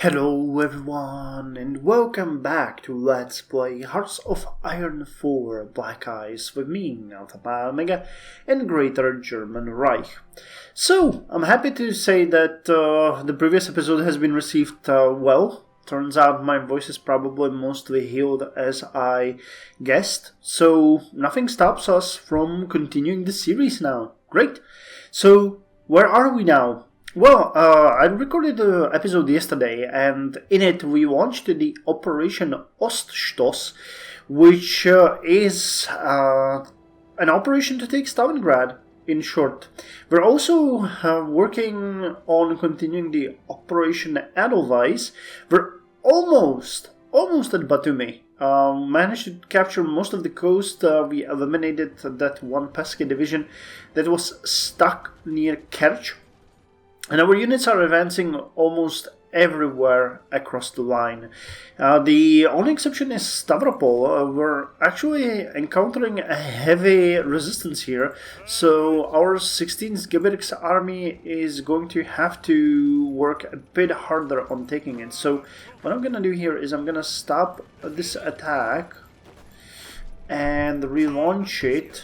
Hello everyone and welcome back to Let's Play Hearts of Iron 4 Black Eyes with me, Alpha Omega, and Greater German Reich. So, I'm happy to say that the previous episode has been received well. Turns out my voice is probably mostly healed as I guessed, so nothing stops us from continuing the series now. Great! So, where are we now? Well, I recorded the episode yesterday, and in it we launched the Operation Oststoß, which is an operation to take Stalingrad, in short. We're also working on continuing the Operation Edelweiss. We're almost at Batumi. Managed to capture most of the coast. We eliminated that one pesky division that was stuck near Kerch. And our units are advancing almost everywhere across the line. The only exception is Stavropol. We're actually encountering a heavy resistance here, so our 16th Gebirgs army is going to have to work a bit harder on taking it. So what I'm gonna do here is I'm gonna stop this attack and relaunch it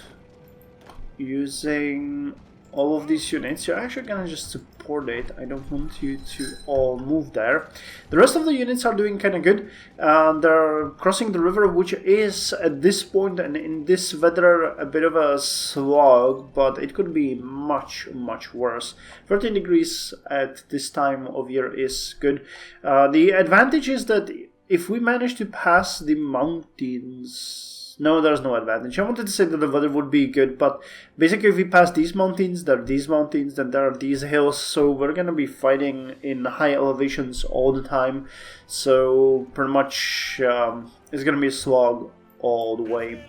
using all of these units. You're actually gonna just support it. I don't want you to all move there. The rest of the units are doing kind of good. They're crossing the river, which is at this point and in this weather a bit of a slog, but it could be much worse. 13 degrees at this time of year is good. The advantage is that if we manage to pass the mountains... No, there's no advantage. I wanted to say that the weather would be good, but basically if we pass these mountains, there are these mountains, then there are these hills, so we're going to be fighting in high elevations all the time. So pretty much it's going to be a slog all the way.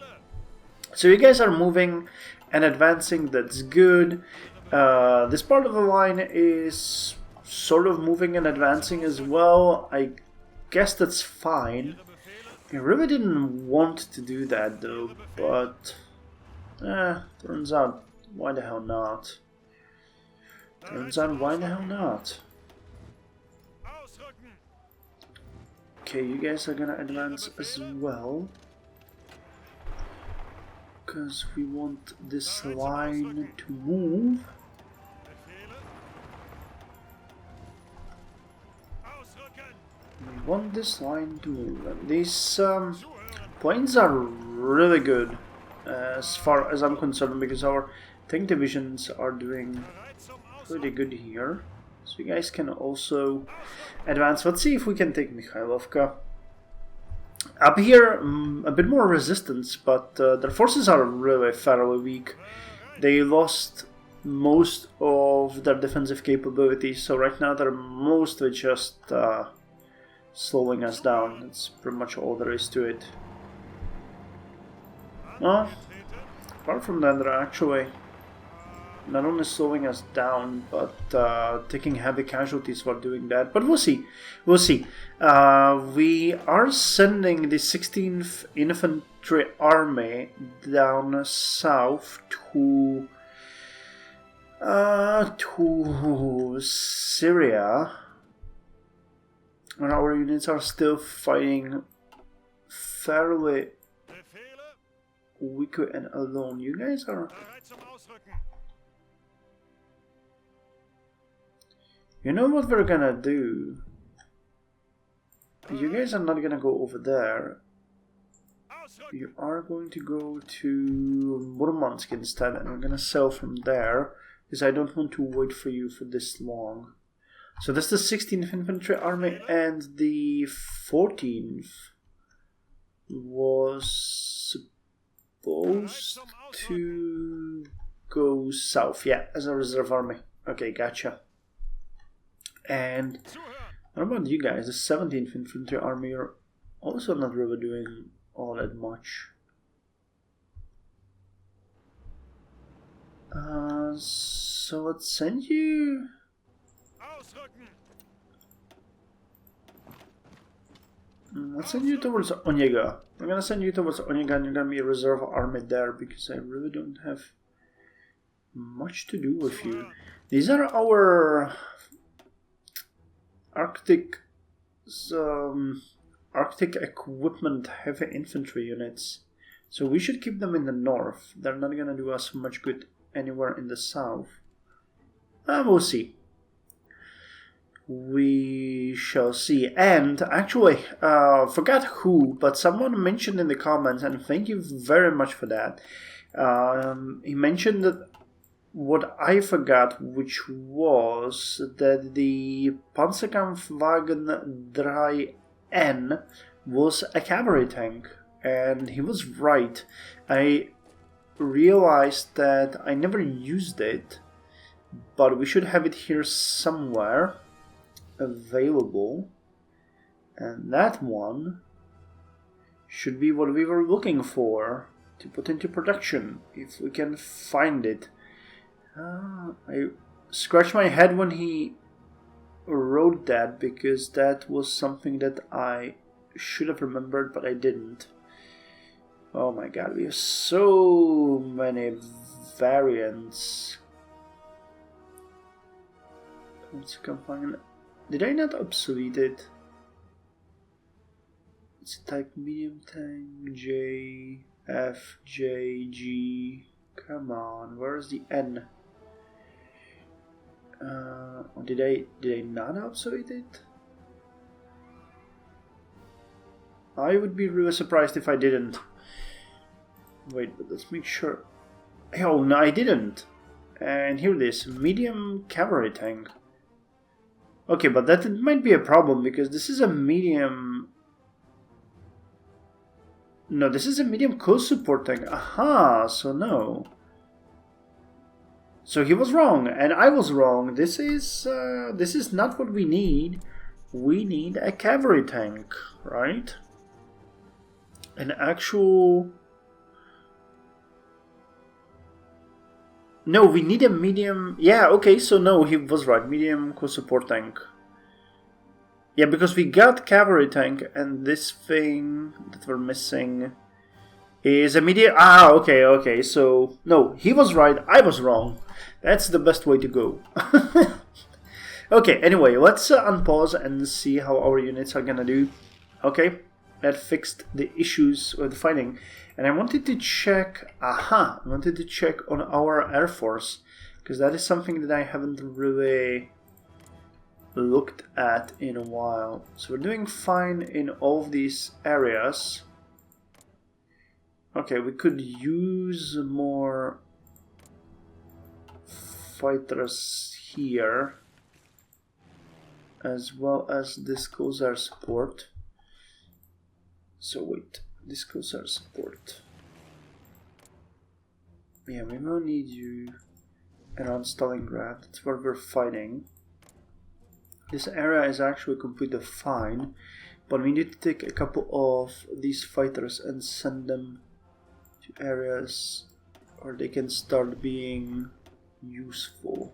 So you guys are moving and advancing, that's good. This part of the line is sort of moving and advancing as well. I guess that's fine. I really didn't want to do that though, but turns out why the hell not? Okay, you guys are gonna advance as well, because we want this line to move. We want this line to move, and these planes are really good as far as I'm concerned, because our tank divisions are doing pretty good here. So you guys can also advance. Let's see if we can take Mikhailovka. Up here, a bit more resistance, but their forces are really fairly weak. They lost most of their defensive capabilities, so right now they're mostly just slowing us down. That's pretty much all there is to it. Well, apart from that, they're actually not only slowing us down, but taking heavy casualties while doing that. But we'll see. We'll see. We are sending the 16th Infantry Army down south to Syria. And our units are still fighting fairly weak and alone. You guys are... You know what we're gonna do? You guys are not gonna go over there. You are going to go to Murmansk instead, and we're gonna sell from there, because I don't want to wait for you for this long. So that's the 16th Infantry Army, and the 14th was supposed to go south, yeah, as a reserve army. Okay, gotcha. And what about you guys? The 17th Infantry Army are also not really doing all that much. So let's send you... Let's send you towards Onega. I'm gonna send you towards Onega, and you're gonna be a reserve army there, because I really don't have much to do with you. These are our Arctic some Arctic equipment heavy infantry units. So we should keep them in the north. They're not gonna do us much good anywhere in the south. We'll see. We shall see. And actually, forgot who, but someone mentioned in the comments, and thank you very much for that. He mentioned that what I forgot, which was that the Panzerkampfwagen 3N was a cavalry tank, and he was right. I realized that I never used it, but we should have it here somewhere available, and that one should be what we were looking for to put into production, if we can find it. I scratched my head when he wrote that, because that was something that I should have remembered, but I didn't. Oh my god, we have so many variants. Let's combine. Did I not obsolete it? It's a type medium tank, J, F, J, G. Come on, where's the N? Did I not obsolete it? I would be really surprised if I didn't. Wait, but let's make sure. Oh no, I didn't. And here it is, medium cavalry tank. Okay, but that might be a problem, because this is a medium... No, this is a medium close support tank. Aha, so no. So he was wrong, and I was wrong. This is not what we need. We need a cavalry tank, right? An actual... No, we need a medium... Yeah, okay, so no, he was right. Medium close support tank. Yeah, because we got cavalry tank, and this thing that we're missing is a medium... Ah, okay, so... No, he was right, I was wrong. That's the best way to go. Okay, anyway, let's unpause and see how our units are gonna do. Okay, that fixed the issues with fighting. And I wanted to check... Aha! I wanted to check on our Air Force, because that is something that I haven't really looked at in a while. So we're doing fine in all of these areas. Okay, we could use more fighters here, as well as this Cossar support. So wait, this Cossar support. Yeah, we will need you around Stalingrad. That's where we're fighting. This area is actually completely fine, but we need to take a couple of these fighters and send them to areas where they can start being useful.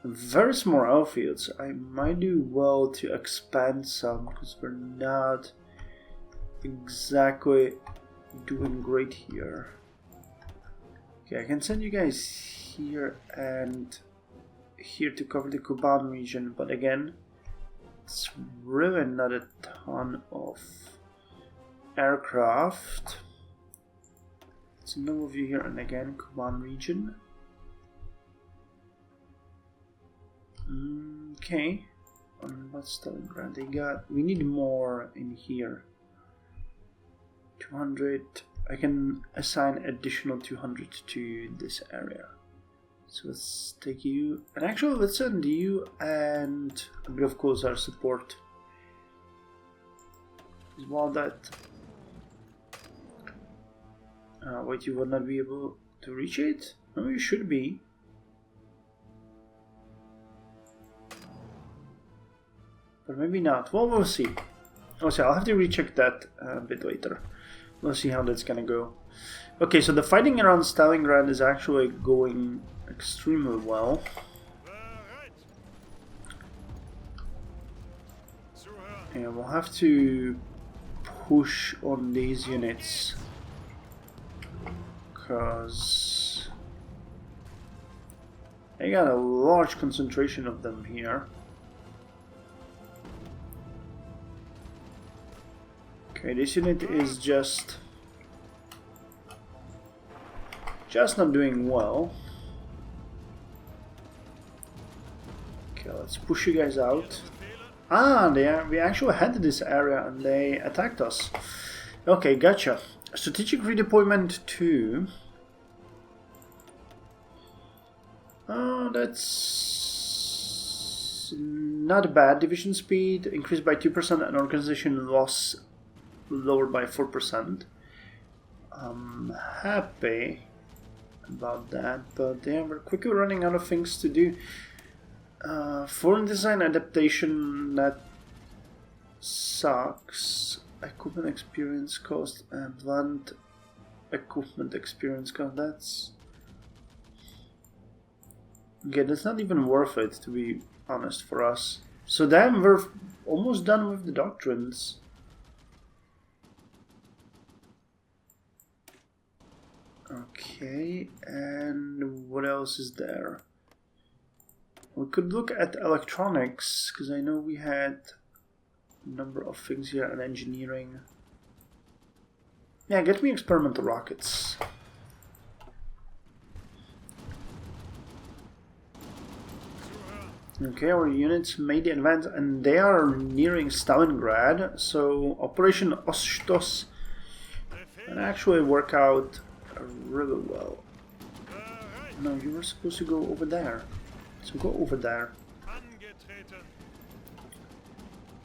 Very small airfields. I might do well to expand some, because we're not exactly doing great here. Okay, I can send you guys here and here to cover the Kuban region, but again, it's really not a ton of aircraft. Let's move you here, and again, Kuban region. Okay, what's Stalingrad? We need more in here. 200. I can assign additional 200 to this area. So let's take you, and actually let's send you and a bit of Cossar support. As well that... wait, you will not be able to reach it? No, you should be. But maybe not. Well, we'll see. Also, I'll have to recheck that a bit later. We'll see how that's gonna go. Okay, so the fighting around Stalingrad is actually going extremely well. And we'll have to push on these units, because I got a large concentration of them here. Okay, this unit is just not doing well. Okay, let's push you guys out. Ah, we actually had this area and they attacked us. Okay, gotcha. Strategic redeployment 2. Oh, that's not bad. Division speed increased by 2% and organization loss lowered by 4%. I'm happy about that, but yeah, we're quickly running out of things to do. Foreign design adaptation, that sucks. Equipment experience cost and blunt equipment experience cost, that's... Okay, that's not even worth it, to be honest, for us. So then we're almost done with the doctrines. Okay, and what else is there? We could look at electronics, because I know we had a number of things here in engineering. Yeah, get me experimental rockets. Okay, our units made the advance and they are nearing Stalingrad, so Operation Ostos can actually work out really well. No, you were supposed to go over there. So go over there.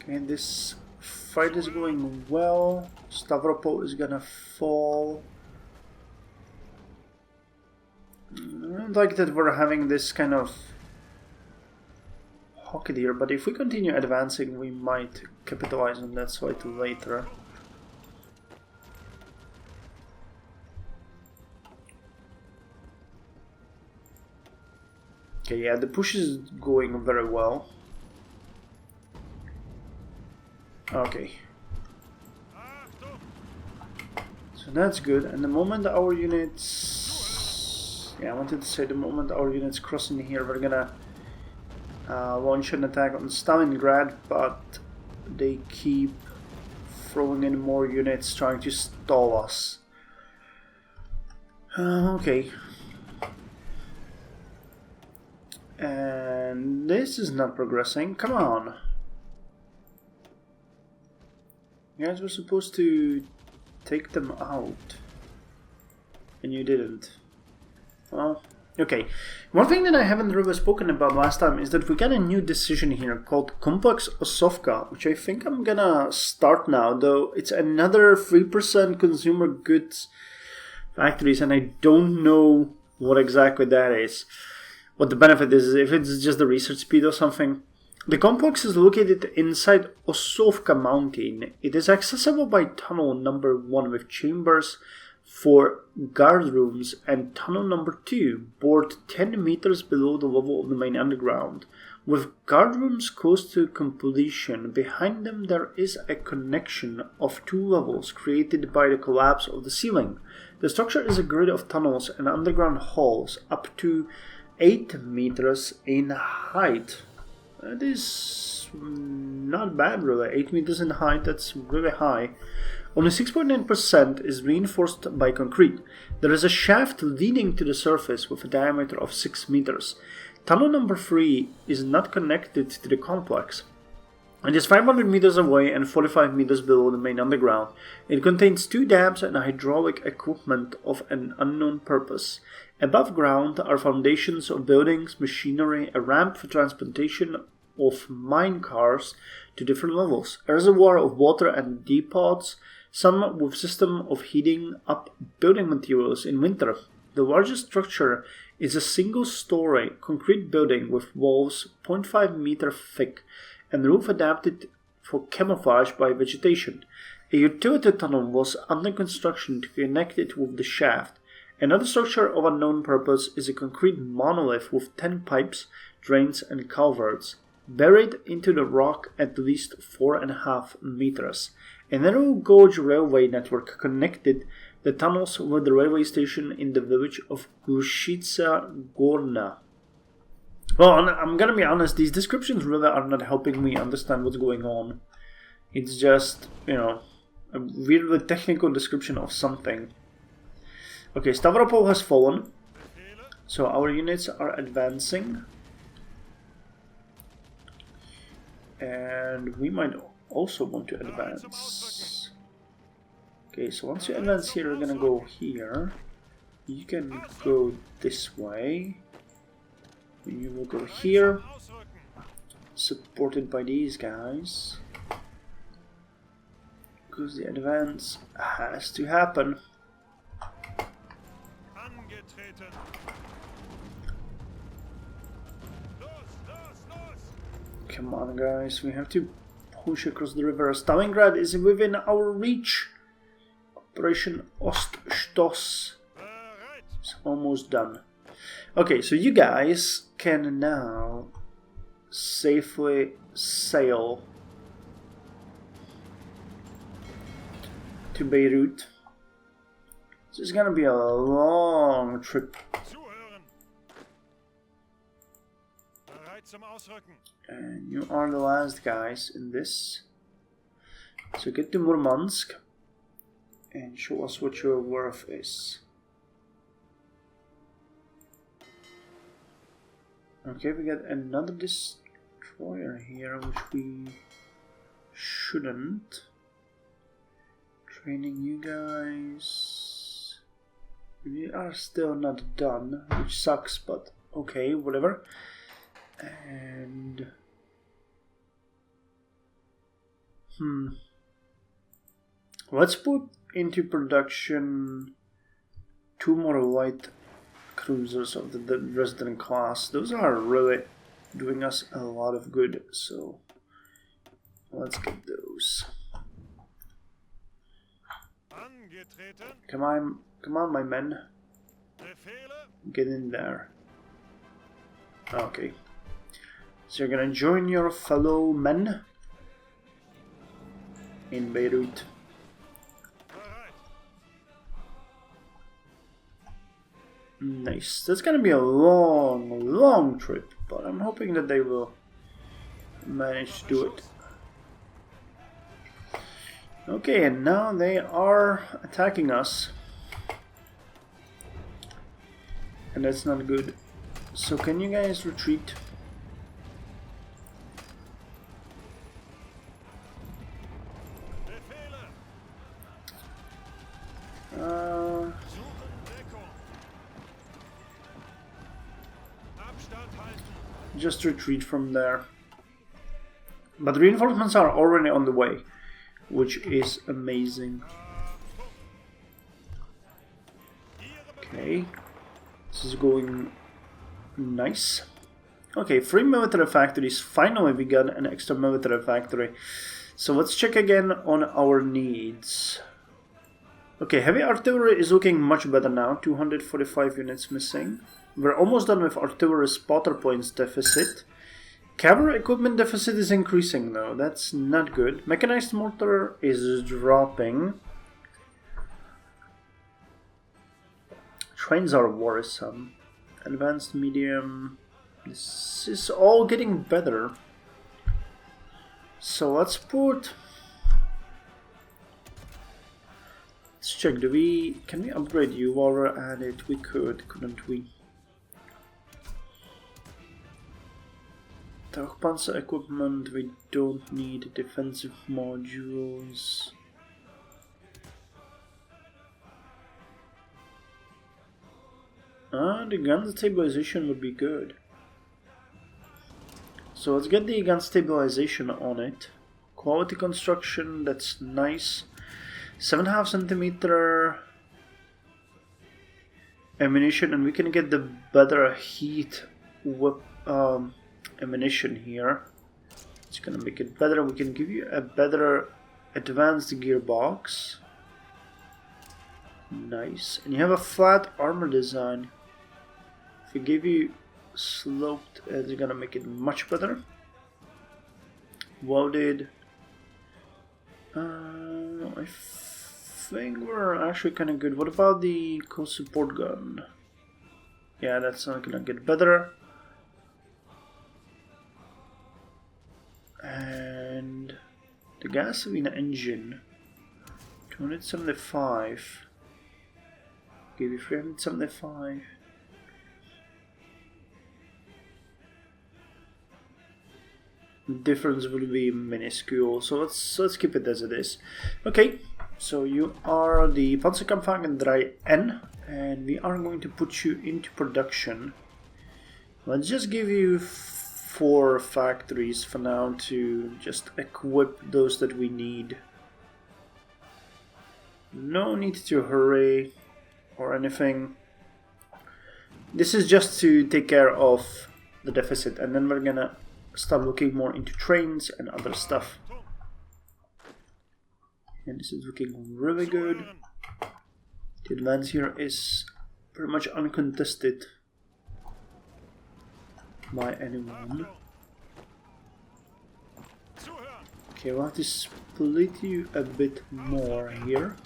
Okay, this fight is going well. Stavropol is gonna fall. I don't like that we're having this kind of pocket here, but if we continue advancing, we might capitalize on that slightly later. Okay, yeah, the push is going very well. Okay. So that's good, and the moment our units... Yeah, I wanted to say the moment our units cross in here, we're gonna launch an attack on Stalingrad, but they keep throwing in more units trying to stall us. Okay. And this is not progressing. Come on. You guys were supposed to take them out. And you didn't. Well, okay. One thing that I haven't really spoken about last time is that we got a new decision here called Complex Osovka, which I think I'm gonna start now, though it's another 3% consumer goods factories, and I don't know what exactly that is. What the benefit is, if it's just the research speed or something. The complex is located inside Osovka Mountain. It is accessible by tunnel number 1 with chambers for guard rooms and tunnel number 2, bored 10 meters below the level of the main underground. With guard rooms close to completion, behind them there is a connection of 2 levels created by the collapse of the ceiling. The structure is a grid of tunnels and underground halls up to 8 meters in height. That is not bad, really. 8 meters in height, that's really high. Only 6.9% is reinforced by concrete. There is a shaft leading to the surface with a diameter of 6 meters. Tunnel number 3 is not connected to the complex. It is 500 meters away and 45 meters below the main underground. It contains 2 dams and hydraulic equipment of an unknown purpose. Above ground are foundations of buildings, machinery, a ramp for transportation of mine cars to different levels, a reservoir of water and depots, some with system of heating up building materials in winter. The largest structure is a single-story concrete building with walls 0.5 meter thick and roof adapted for camouflage by vegetation. A utility tunnel was under construction to connect it with the shaft. Another structure of unknown purpose is a concrete monolith with 10 pipes, drains and culverts, buried into the rock at least 4.5 meters. A narrow gauge railway network connected the tunnels with the railway station in the village of Grushitsa Gorna. Well, I'm gonna be honest, these descriptions really are not helping me understand what's going on. It's just, you know, a weirdly technical description of something. Okay, Stavropol has fallen, so our units are advancing, and we might also want to advance. Okay, so once you advance here, we're gonna go here. You can go this way. You will go here, supported by these guys, because the advance has to happen. Come on, guys, we have to push across the river. Stalingrad is within our reach. Operation Oststoß is almost done. Okay, so you guys can now safely sail to Beirut. This is gonna be a long trip. And you are the last guys in this. So get to Murmansk and show us what your worth is. Okay, we got another destroyer here, which we shouldn't. Training you guys. We are still not done, which sucks, but okay, whatever. And let's put into production 2 more light cruisers of the Dresden class. Those are really doing us a lot of good, so let's get those. Come on, my men. Get in there. Okay. So you're gonna join your fellow men in Beirut. Nice. That's gonna be a long trip, but I'm hoping that they will manage to do it. Okay, and now they are attacking us. And that's not good. So can you guys retreat? Just retreat from there. But reinforcements are already on the way, which is amazing. Okay, this is going nice. Okay, 3 military factories. Finally we got an extra military factory. So let's check again on our needs. Okay, heavy artillery is looking much better now. 245 units missing. We're almost done with artillery spotter points deficit. Cavalry equipment deficit is increasing though. That's not good. Mechanized mortar is dropping. Trains are worrisome. Advanced medium. This is all getting better. So let's put... Let's check. Can we upgrade you while we're at it? We could, couldn't we? Tauchpanzer equipment, we don't need defensive modules. The gun stabilization would be good. So let's get the gun stabilization on it. Quality construction, that's nice. 7.5 centimeter ammunition, and we can get the better heat ammunition here. It's gonna make it better. We can give you a better advanced gearbox. Nice. And you have a flat armor design. If we give you sloped, it's gonna make it much better. Welded. I think we're actually kind of good. What about the close support gun? Yeah, that's not gonna get better. And the gasoline engine. 275. Give you 375. The difference will be minuscule, so let's keep it as it is. Okay, so you are the Panzerkampfwagen 3N, and we are going to put you into production. Let's just give you 4 factories for now to just equip those that we need. No need to hurry or anything. This is just to take care of the deficit, and then we're gonna start looking more into trains and other stuff. And this is looking really good. The advance here is pretty much uncontested by anyone. Okay, we'll have to split you a bit more here.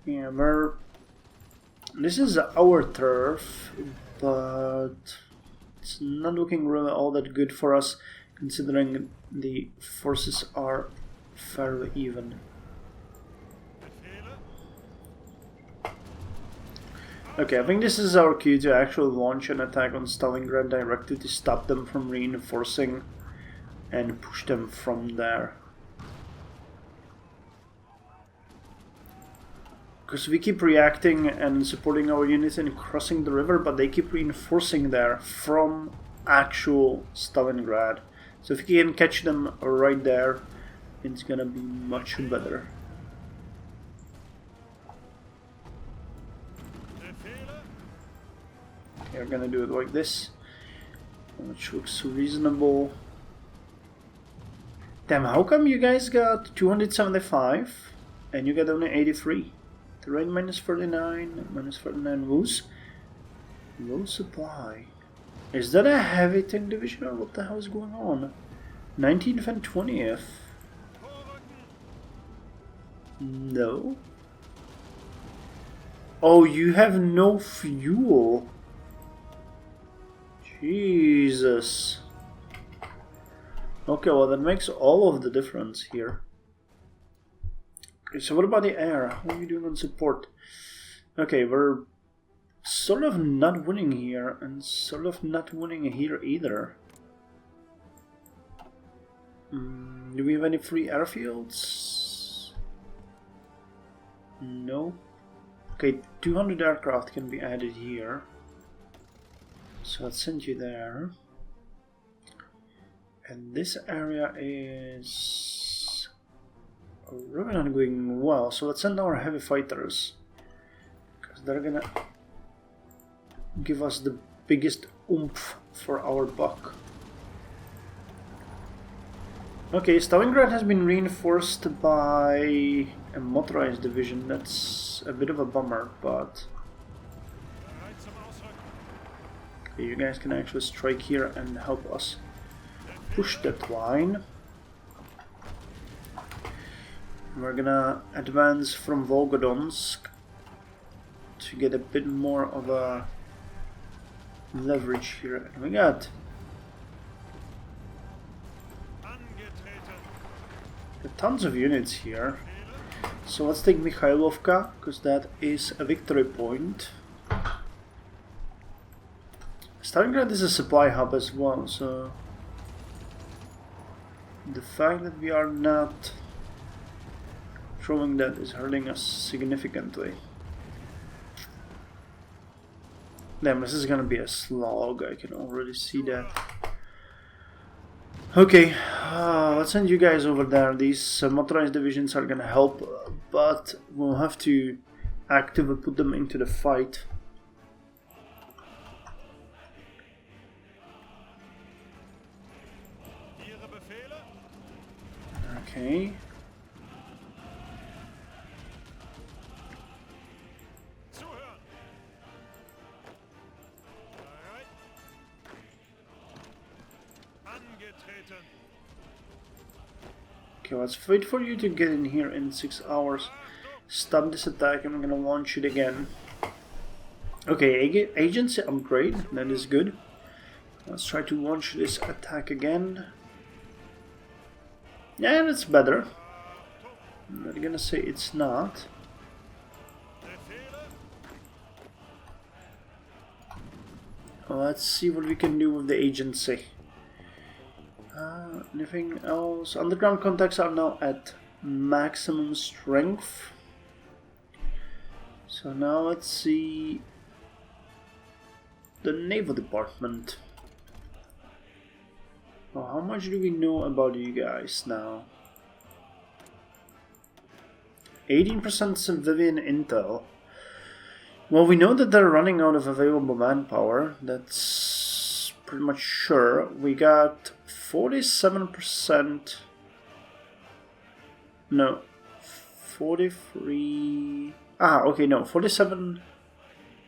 Yeah, this is our turf, but it's not looking really all that good for us, considering the forces are fairly even. Okay, I think this is our cue to actually launch an attack on Stalingrad directly to stop them from reinforcing and push them from there. Because we keep reacting and supporting our units and crossing the river, but they keep reinforcing there from actual Stalingrad. So if you can catch them right there, it's gonna be much better. Okay, we're gonna do it like this, which looks reasonable. Damn, how come you guys got 275 and you got only 83? Terrain minus 49, minus 49 woos. Low supply. Is that a heavy tank division or what the hell is going on? 19th and 20th. No. Oh, you have no fuel. Jesus. Okay, well that makes all of the difference here. Okay, so what about the air? How are you doing on support? Okay, we're sort of not winning here, and sort of not winning here either. Do we have any free airfields? No. Okay, 200 aircraft can be added here. So let's send you there. And this area is really not going well, so let's send our heavy fighters, because they're gonna give us the biggest oomph for our buck. Okay, Stalingrad has been reinforced by a motorized division. That's a bit of a bummer, but okay, you guys can actually strike here and help us push that line. We're gonna advance from Volgodonsk to get a bit more of a leverage here. And we got tons of units here. So let's take Mikhailovka, because that is a victory point. Stalingrad is a supply hub as well, so the fact that we are not throwing that is hurting us significantly. Damn, this is gonna be a slog, I can already see that. Okay, let's send you guys over there. These motorized divisions are gonna help, but we'll have to actively put them into the fight. Okay. Okay, let's wait for you to get in here in 6 hours. Stop this attack, I'm gonna launch it again. Okay, agency upgrade, that is good. Let's try to launch this attack again. Yeah, that's better. I'm not gonna say it's not. Let's see what we can do with the agency. Anything else? Underground contacts are now at maximum strength. So now let's see the Naval Department. Well, how much do we know about you guys now? 18% civilian intel. Well, we know that they're running out of available manpower. That's pretty much sure. We got 47%. No, 43. Ah, okay, no, 47%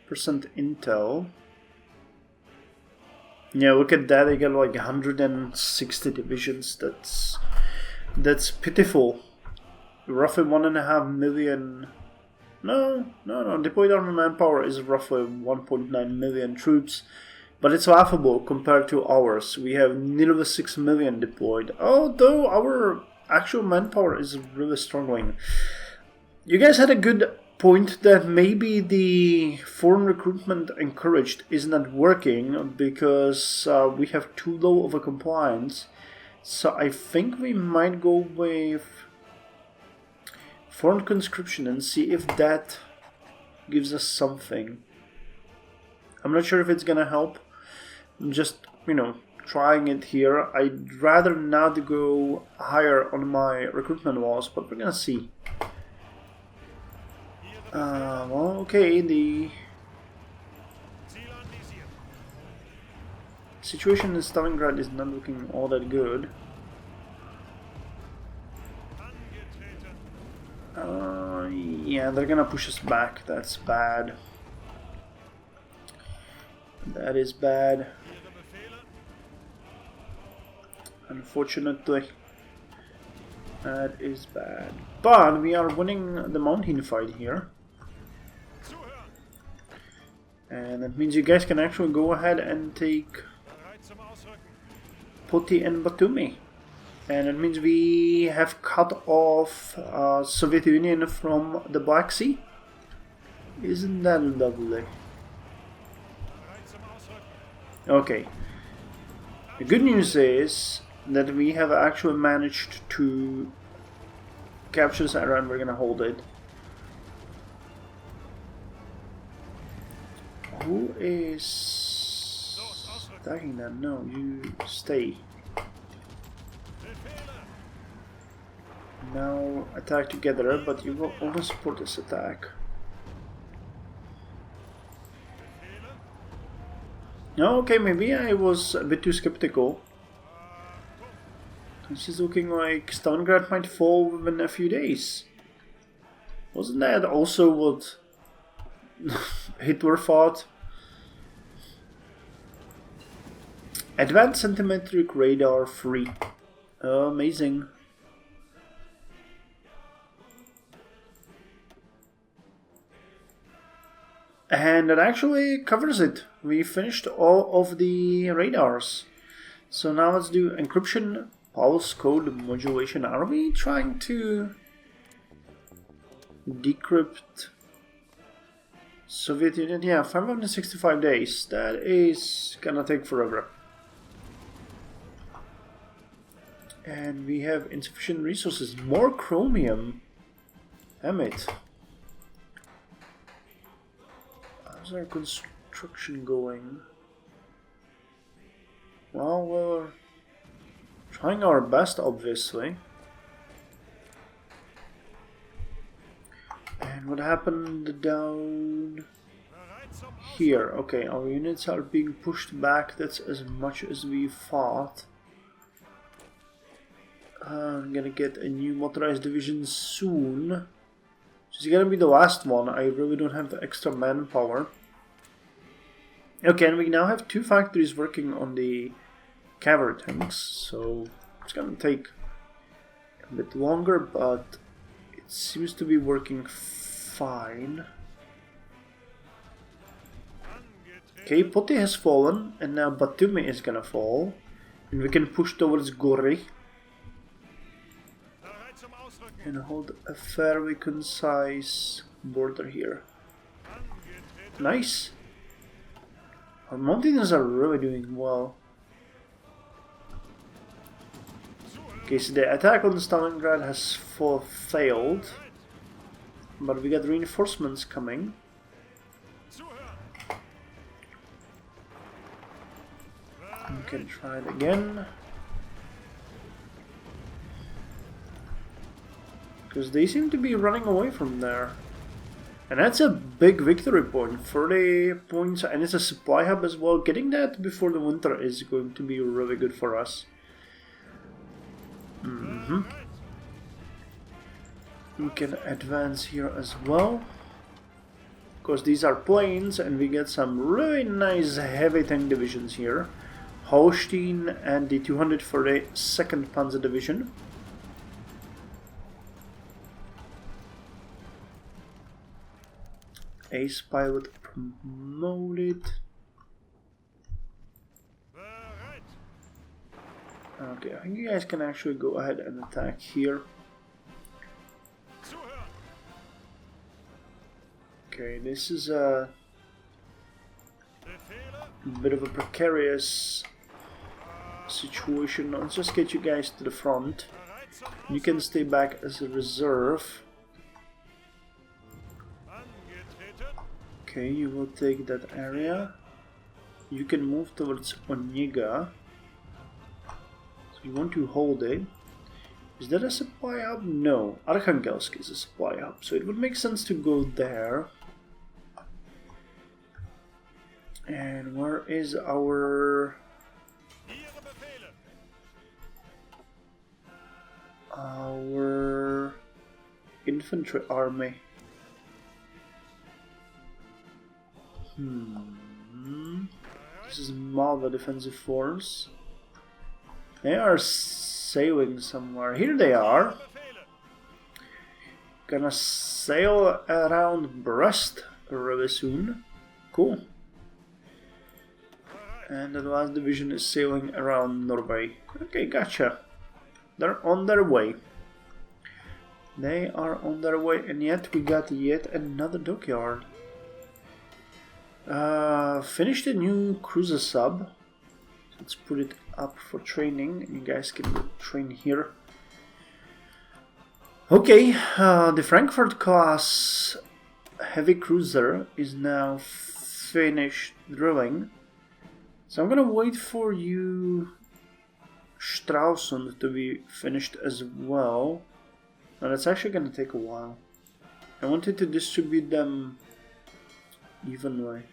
intel. Yeah, look at that. They got like 160 divisions. That's pitiful. Roughly 1.5 million. No. Deployed army manpower is roughly 1.9 million troops, but it's laughable compared to ours. We have nearly 6 million deployed. Although our actual manpower is really struggling. You guys had a good point that maybe the foreign recruitment encouraged is not working because we have too low of a compliance. So I think we might go with foreign conscription and see if that gives us something. I'm not sure if it's gonna help. I'm just, trying it here. I'd rather not go higher on my recruitment walls, but we're gonna see. Well, okay, the situation in Stalingrad is not looking all that good. Yeah, they're gonna push us back. That's bad. That is bad. Unfortunately, that is bad. But we are winning the mountain fight here. And that means you guys can actually go ahead and take Poti and Batumi. And it means we have cut off Soviet Union from the Black Sea. Isn't that lovely? Okay. The good news is that we have actually managed to capture this area and we're gonna hold it. Who is attacking that? No, you stay. Now attack together, but you will only support this attack. Okay, maybe I was a bit too skeptical. This is looking like Stalingrad might fall within a few days. Wasn't that also what Hitler thought? Advanced centimetric radar free. Amazing. And that actually covers it. We finished all of the radars. So now let's do encryption, pulse code modulation. Are we trying to decrypt Soviet Union? Yeah, 565 days. That is gonna take forever. And we have insufficient resources. More chromium. Damn it. How's our construction going? Well, we're trying our best, obviously. And what happened down here? Okay, our units are being pushed back. That's as much as we thought. I'm gonna get a new motorized division soon. This is gonna be the last one. I really don't have the extra manpower. Okay, and we now have 2 factories working on the cavalry tanks, so it's gonna take a bit longer, but seems to be working fine. Okay, Poti has fallen, and now Batumi is gonna fall. And we can push towards Gori. And hold a fairly concise border here. Nice. Our mountains are really doing well. Okay, so the attack on Stalingrad has failed. But we got reinforcements coming. We can try it again. Because they seem to be running away from there. And that's a big victory point. 30 points, and it's a supply hub as well. Getting that before the winter is going to be really good for us. We can advance here as well. Because these are plains, and we get some really nice heavy tank divisions here. Holstein and the 242nd Panzer Division. Ace pilot promoted. Okay, I think you guys can actually go ahead and attack here. Okay, this is a bit of a precarious situation. Let's just get you guys to the front. You can stay back as a reserve. Okay, you will take that area. You can move towards Oniga. So you want to hold it. Is that a supply hub? No. Arkhangelsk is a supply hub, so it would make sense to go there. And where is our infantry army? This is Malva Defensive Force. They are sailing somewhere. Here they are. Gonna sail around Brest really soon. Cool. And the last division is sailing around Norway. Okay, gotcha. They're on their way. They are on their way, and yet we got yet another dockyard. Finished a new cruiser sub. Let's put it up for training, and you guys can train here. Okay, the Frankfurt class heavy cruiser is now finished drilling. So I'm gonna wait for you, Stralsund, to be finished as well. Now that's actually gonna take a while. I wanted to distribute them evenly.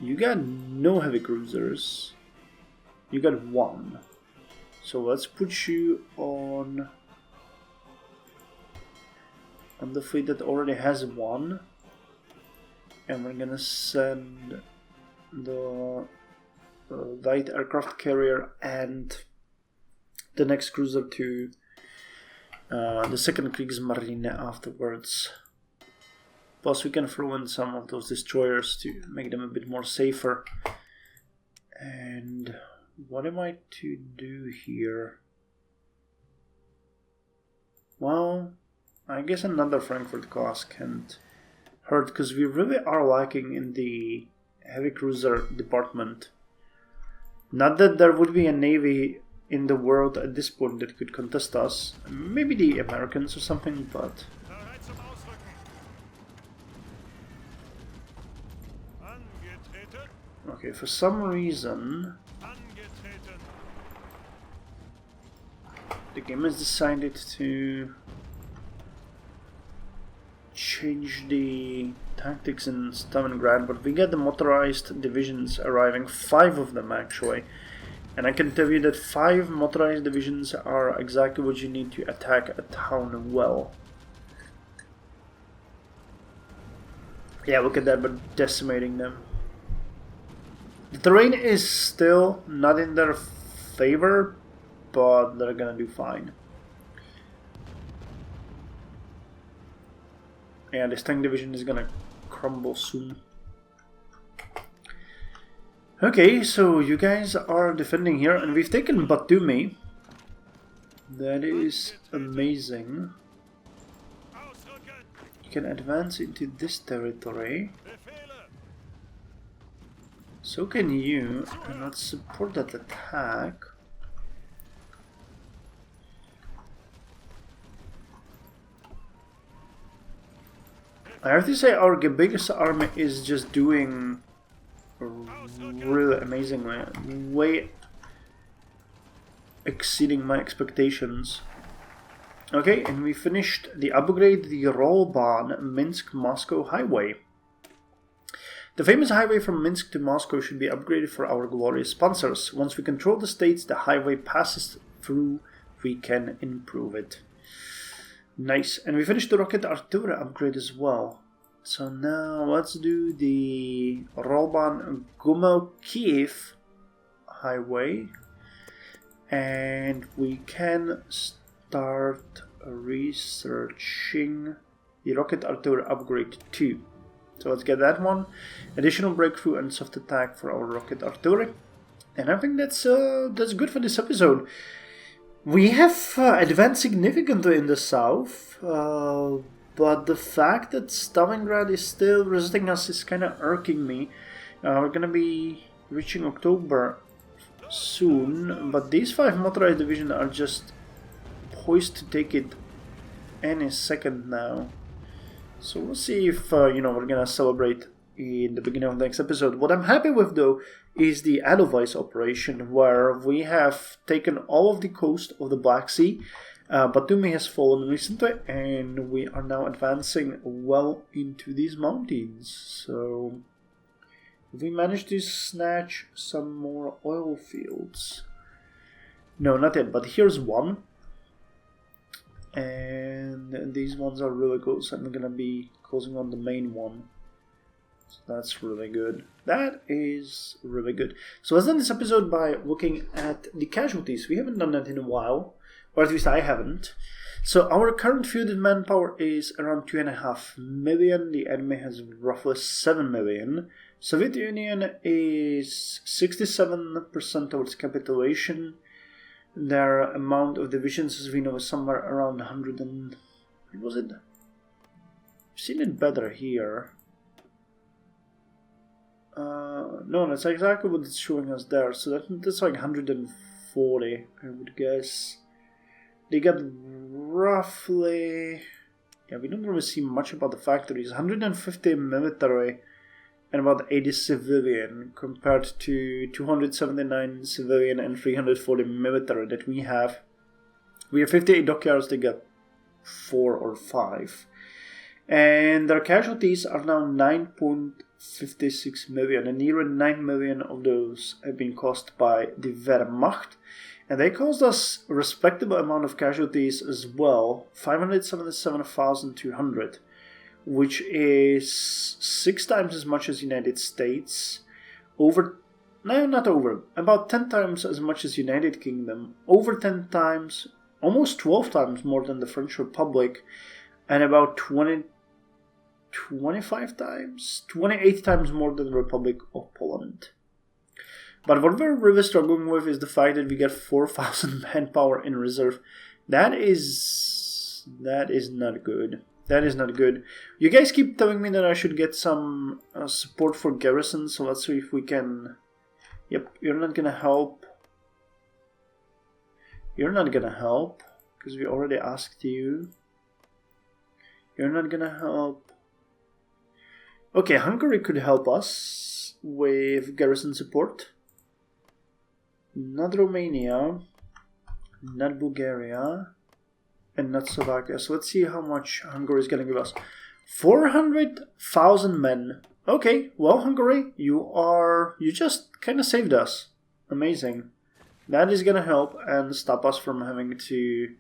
You got no heavy cruisers. You got one. So let's put you on the fleet that already has one. And we're gonna send the light aircraft carrier and the next cruiser to the second Kriegsmarine afterwards. Plus we can throw in some of those destroyers to make them a bit more safer. And what am I to do here? Well, I guess another Frankfurt class can't hurt, because we really are lacking in the heavy cruiser department. Not that there would be a navy in the world at this point that could contest us. Maybe the Americans or something, but... Okay, for some reason the game has decided to change the tactics in Stalingrad, but we get the motorized divisions arriving, 5 of them actually. And I can tell you that 5 motorized divisions are exactly what you need to attack a town well. Yeah, look at that, but decimating them. The terrain is still not in their favor, but they're gonna do fine. Yeah, this tank division is gonna crumble soon. Okay, so you guys are defending here, and we've taken Batumi. That is amazing. You can advance into this territory. So can you, and let's support that attack. I have to say our biggest army is just doing really amazingly, way exceeding my expectations. Okay, and we finished the upgrade, the Rolban Minsk-Moscow highway. The famous highway from Minsk to Moscow should be upgraded for our glorious sponsors. Once we control the states the highway passes through, we can improve it. Nice, and we finished the rocket artillery upgrade as well. So now let's do the Rolban Gomel Kiev highway, and we can start researching the rocket artillery upgrade 2. So let's get that one. Additional breakthrough and soft attack for our rocket artillery, and I think that's good for this episode. We have advanced significantly in the south, but the fact that Stalingrad is still resisting us is kind of irking me. We're gonna be reaching October soon, but these 5 motorized divisions are just poised to take it any second now. So we'll see if we're gonna celebrate in the beginning of the next episode. What I'm happy with though is the Edelweiss operation, where we have taken all of the coast of the Black Sea. Batumi has fallen recently, and we are now advancing well into these mountains. So we managed to snatch some more oil fields. No, not yet, but here's one. And these ones are really close. I'm gonna be closing on the main one. So that's really good. That is really good. So let's end this episode by looking at the casualties. We haven't done that in a while, or at least I haven't. So our current fielded manpower is around 2.5 million. The enemy has roughly 7 million. Soviet Union is 67% towards capitulation. Their amount of divisions, as we know, is somewhere around 100 and... what was it? I've seen it better here. No, that's exactly what it's showing us there. So that's like 140, I would guess. They got roughly... yeah, we don't really see much about the factories. 150 military and about 80 civilian, compared to 279 civilian and 340 military that we have. We have 58 dockyards, they got 4 or 5. And their casualties are now 9.56 million, and nearly 9 million of those have been caused by the Wehrmacht. And they caused us a respectable amount of casualties as well, 577,200. Which is 6 times as much as United States, about 10 times as much as United Kingdom, over 10 times, almost 12 times more than the French Republic, and about 28 times more than the Republic of Poland. But what we're really struggling with is the fact that we get 4,000 manpower in reserve. That is not good. That is not good. You guys keep telling me that I should get some support for garrison, so let's see if we can... Yep, you're not gonna help. You're not gonna help, because we already asked you. You're not gonna help. Okay, Hungary could help us with garrison support. Not Romania. Not Bulgaria. And not Slovakia. So let's see how much Hungary is going to give us. 400,000 men. Okay, well, Hungary, you just kind of saved us. Amazing. That is going to help and stop us from having to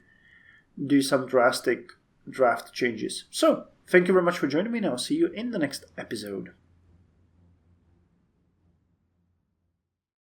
do some drastic draft changes. So, thank you very much for joining me. Now, see you in the next episode.